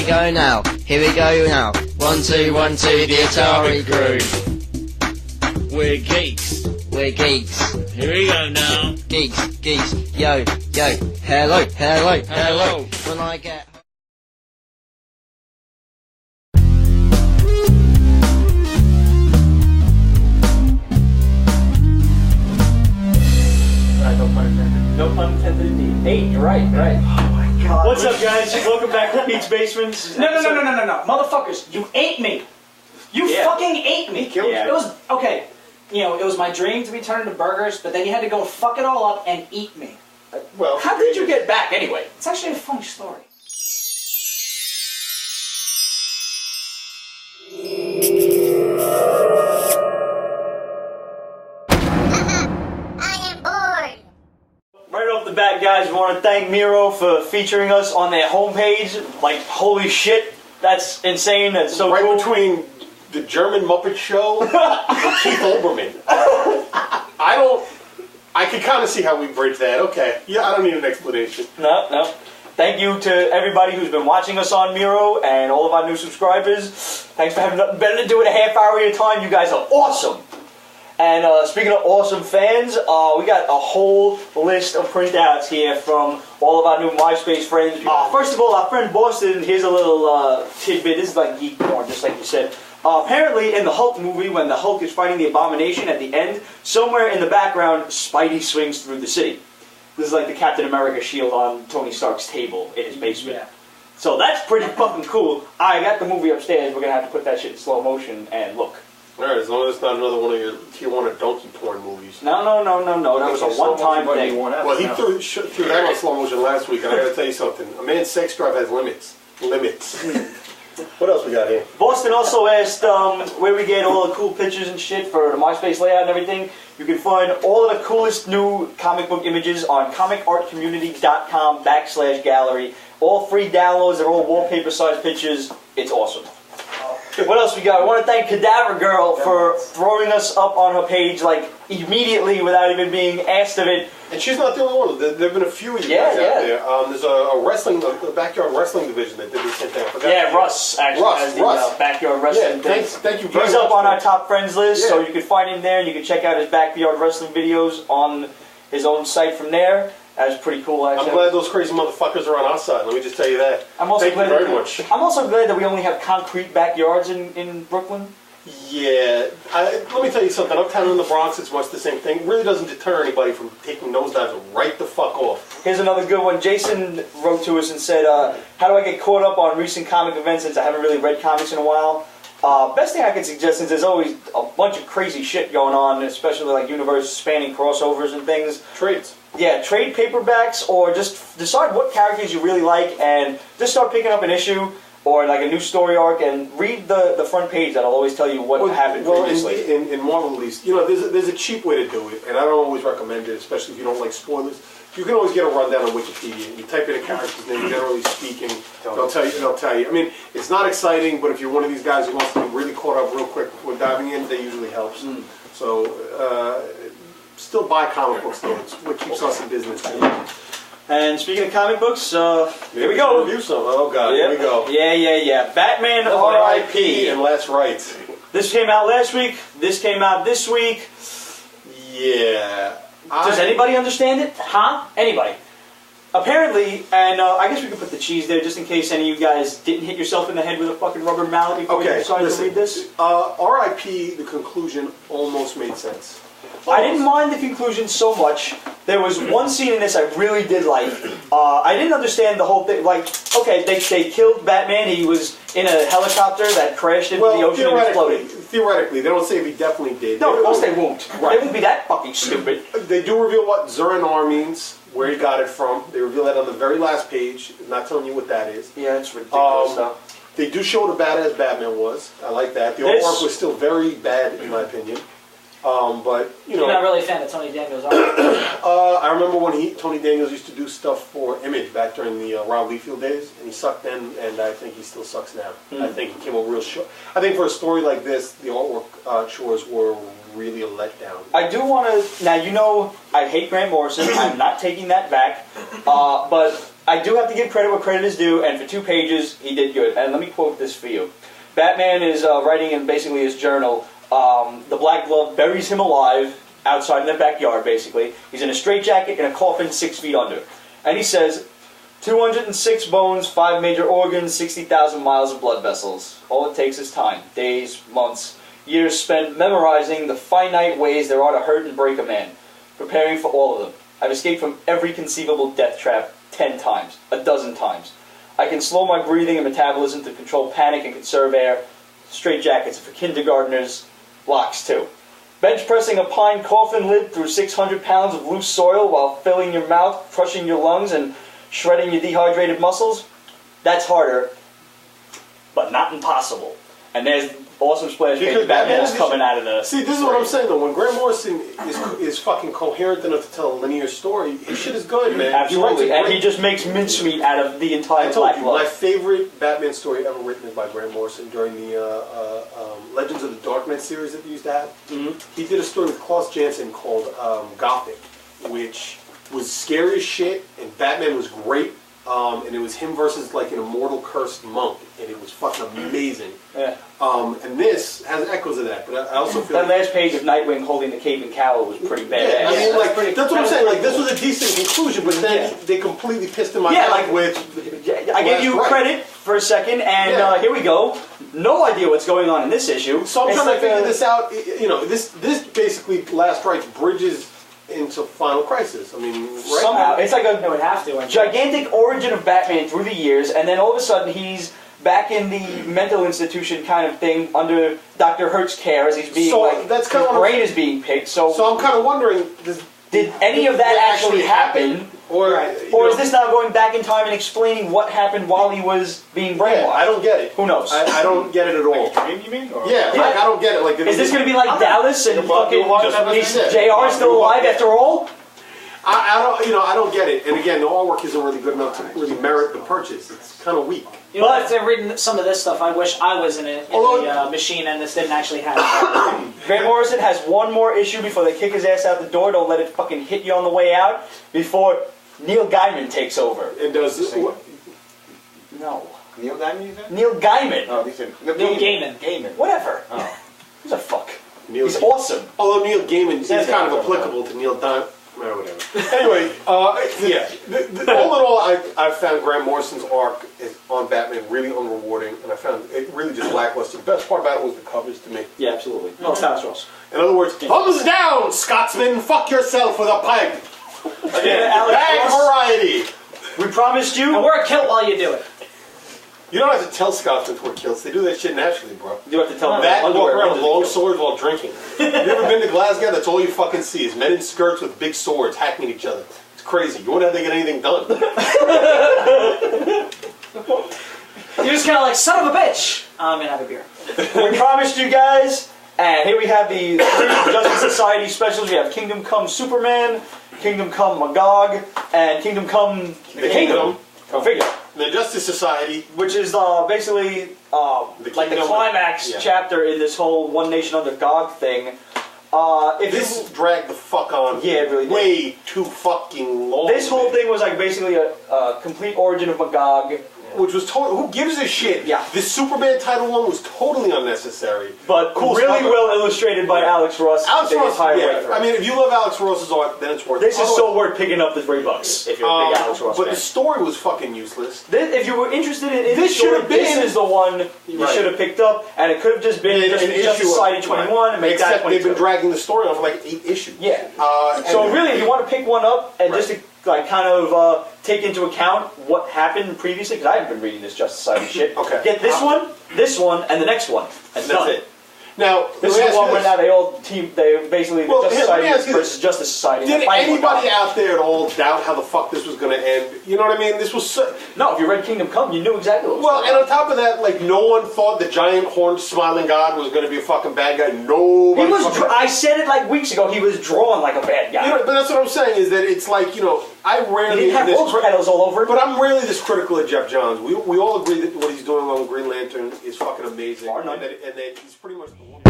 we go now. Here we go now. 1, 2, 1, 2, the Atari groove. We're geeks. We're geeks. Here we go now. Geeks, geeks. Yo, yo. Hello, hello, hello. When I get... No pun intended. No pun intended indeed. Hey, you're right, right. Oh my god. What's up, guys? Welcome back to Pete's Basement. No. Motherfuckers, you ate me. You fucking ate me. Yeah. It was, okay, you know, it was my dream to be turned into burgers, but then you had to go fuck it all up and eat me. Well, how did you get back anyway? It's actually a funny story. Right off the bat, guys, we want to thank Miro for featuring us on their homepage. Like, holy shit, that's insane. That's so cool. Right between the German Muppet Show and Keith Olbermann. I can kind of see how we bridge that. Okay. Yeah, I don't need an explanation. No. Thank you to everybody who's been watching us on Miro and all of our new subscribers. Thanks for having nothing better to do in a half hour at a time. You guys are awesome. And speaking of awesome fans, we got a whole list of printouts here from all of our new MySpace friends. First of all, our friend Boston, here's a little tidbit. This is like geek porn, just like you said. Apparently, in the Hulk movie, when the Hulk is fighting the Abomination at the end, somewhere in the background, Spidey swings through the city. This is like the Captain America shield on Tony Stark's table in his basement. Yeah. So that's pretty fucking cool. I got the movie upstairs. We're going to have to put that shit in slow motion and look. Alright, as long as it's not another one of your Tijuana donkey porn movies. No. That was a one-time thing. Well, he threw that on slow motion last week, and I gotta tell you something. A man's sex drive has limits. What else we got here? Boston also asked where we get all the cool pictures and shit for the MySpace layout and everything. You can find all of the coolest new comic book images on comicartcommunity.com/gallery. All free downloads. They're all wallpaper-sized pictures. It's awesome. What else we got? I want to thank Cadaver Girl for throwing us up on her page like immediately without even being asked of it. And she's not the only one. There have been a few of you guys out there. There's a backyard wrestling division that did the same thing. Yeah, Russ actually has the backyard wrestling thing. Thank you very much. He's up on our top friends list, so you can find him there and you can check out his backyard wrestling videos on his own site from there. That's pretty cool, actually. I'm glad those crazy motherfuckers are on our side. Let me just tell you that. Thank you very much. I'm also glad that we only have concrete backyards in Brooklyn. Yeah. Let me tell you something. Uptown in the Bronx, it's much the same thing. It really doesn't deter anybody from taking nosedives right the fuck off. Here's another good one. Jason wrote to us and said, how do I get caught up on recent comic events since I haven't really read comics in a while? Best thing I can suggest, since there's always a bunch of crazy shit going on, especially like universe-spanning crossovers and things. Trades. Yeah, trade paperbacks, or just decide what characters you really like and just start picking up an issue or like a new story arc and read the front page. That'll always tell you what happened previously. In Marvel at least, you know, there's a cheap way to do it, and I don't always recommend it, especially if you don't like spoilers. You can always get a rundown on Wikipedia. You type in a character's name, generally speaking, they'll tell you. I mean, it's not exciting, but if you're one of these guys who wants to be really caught up real quick before diving in, that usually helps. So, still buy comic books, though. It's what keeps us in business. And speaking of comic books, here we go. Review some. Oh, God, here we go. Yeah. Batman R.I.P. and Last Rites. This came out last week. This came out this week. Yeah. Does anybody understand it? Huh? Anybody? Apparently, and I guess we could put the cheese there just in case any of you guys didn't hit yourself in the head with a fucking rubber mallet before you decided to read this. R.I.P., the conclusion almost made sense. I didn't mind the conclusion so much. There was one scene in this I really did like. I didn't understand the whole thing. Like, okay, they killed Batman. He was in a helicopter that crashed into the ocean and exploded. Theoretically, they don't say if he definitely did. No, of course they won't. Right. They won't be that fucking stupid. They do reveal what Zur-En-Arr means, where he got it from. They reveal that on the very last page, not telling you what that is. Yeah, it's ridiculous stuff. They do show what a badass Batman was. I like that. The artwork was still very bad, in my opinion. But you know, you're not really a fan of Tony Daniels, are you? I remember when Tony Daniels used to do stuff for Image back during the Rob Liefeld days, and he sucked then, and I think he still sucks now. I think he came a real short. I think for a story like this, the artwork chores were really a letdown. I do want to. Now you know I hate Grant Morrison. I'm not taking that back. But I do have to give credit where credit is due, and for 2 pages, he did good. And let me quote this for you. Batman is writing in basically his journal, the Black Glove buries him alive outside in the backyard, basically. He's in a straitjacket in a coffin 6 feet under. And he says, 206 bones, 5 major organs, 60,000 miles of blood vessels. All it takes is time. Days, months, years spent memorizing the finite ways there are to hurt and break a man. Preparing for all of them. I've escaped from every conceivable death trap 10 times, a dozen times. I can slow my breathing and metabolism to control panic and conserve air. Straitjackets for kindergartners, locks too. Bench pressing a pine coffin lid through 600 pounds of loose soil while filling your mouth, crushing your lungs, and shredding your dehydrated muscles. That's harder, but not impossible. And there's awesome splash page. Because Batman's Batman coming out of the... See, this is what I'm saying though. When Grant Morrison is fucking coherent enough to tell a linear story, his shit is good, man. Absolutely, and he great. just makes mincemeat out of the entire I told Black you, Glove. my favorite Batman story ever written is by Grant Morrison during the Legends of the Dark Knight series that they used to have. Mm-hmm. He did a story with Klaus Janson called Gothic, which was scary as shit, and Batman was great. And it was him versus like an immortal cursed monk, and it was fucking amazing. Yeah. And this has echoes of that, but I also feel That like, last page of Nightwing holding the cape and cowl was pretty badass. yeah, I mean, that's like pretty- that's what I'm that was saying. Like pretty this was a decent conclusion, but then Yeah. they completely pissed him off Yeah, like- with. I gave you Right. credit for a second, and Yeah. here we go. No idea what's going on in this issue. So I'm It's trying like to figure a- this out. You know, this basically Last Rites bridges into Final Crisis. I mean, right? Somehow, it's like It a would have to. gigantic origin of Batman through the years, and then all of a sudden he's back in the mental institution kind of thing under Dr. Hurt's care as he's being So like that's his kinda what I'm- brain is being picked. So, So I'm kind of wondering, did any of that actually happen? or Or is this now going back in time and explaining what happened while he was being brainwashed? Yeah, I don't get it. Who knows? I don't get it at all. Dream, you mean? Or? Yeah, like I don't get it. Like, Is this going to be like Dallas and fucking just- JR still alive after all? I don't, I don't get it. And again, the artwork isn't really good enough to really merit the purchase. It's kind of weak. You know, if they've written some of this stuff, I wish I was in it in Although- the machine and this didn't actually happen. Grant Morrison has one more issue before they kick his ass out the door. Don't let it fucking hit you on the way out before Neil Gaiman takes over. And does this? No. Neil Diamond, you said? Neil Gaiman. Oh, he said Neil Gaiman. Gaiman. Whatever. Oh. Who's a fuck? Neil He's Gaiman. awesome. Although Neil Gaiman is Yeah, kind of yeah. applicable to Neil Diamond. Or whatever. Anyway, yeah. All in all, I found Grant Morrison's arc on Batman really unrewarding, and I found it really just lackluster. The best part about it was the covers to me. Yeah, absolutely. No, it's Alex Ross. In other words, thumbs down, Scotsman. Fuck yourself with a pipe. Yeah, Alex Bag Ross, variety. we promised And you. wear a kilt while you do it. You don't have to tell Scotsmen to wear kilts. They do that shit naturally, bro. You have to tell them That and walk underwear around with under the long kilt. swords while drinking. You ever been to Glasgow? That's all you fucking see is men in skirts with big swords hacking at each other. It's crazy. You wonder how they get anything done. You're just kind of like, son of a bitch. I'm going to have a beer. We promised you guys, and here we have the 3 Justice Society specials. We have Kingdom Come Superman, Kingdom Come Magog, and Kingdom Come the Kingdom. Go figure. The Justice Society. Which is basically like the Kingdom- climax yeah. chapter in this whole One Nation Under God thing. If This dragged the fuck on Yeah, it really did. way too fucking long. this whole man. thing was like basically a complete origin of Magog, Which was total. Who gives a shit? Yeah. This Superman title one was totally unnecessary. but Cool really cover. well illustrated by Alex Ross. Alex the Ross, entire way yeah. through. I mean, if you love Alex Ross's art, then it's worth it. this is so worth picking up the $3 if you're a big Alex Ross But fan. the story was fucking useless. If you were interested in This this, should have been- This is the one you Right. should have picked up, and it could have just been just Society 21 and make that Except 22. they've been dragging the story on for like 8 issues. Yeah. So So really, if you want to pick one up and Right. just to like kind of take into account what happened previously, because I haven't been reading this Justice Society shit. Okay. Get this one, and the next one, and that's done. it. Now, This let me is the one ask you where this. now they all team. They basically Well, the Justice here, let me Society ask you this. versus Justice Society. Did They're fighting anybody one out there at all doubt how the fuck this was going to end? You know what I mean? This was so... another. No, if you read Kingdom Come, you knew exactly what was Well, going and on. on top of that, like, no one thought the giant horned smiling god was going to be a fucking bad guy. Nobody He was. fucking- I said it like weeks ago. He was drawn like a bad guy. You know, but that's what I'm saying is that it's like, I he rarely... didn't have this rose petals all over. But I'm rarely this critical of Jeff Johns. We all agree that what he's doing on Green Lantern is fucking amazing. Bar none. And that he's pretty much the one...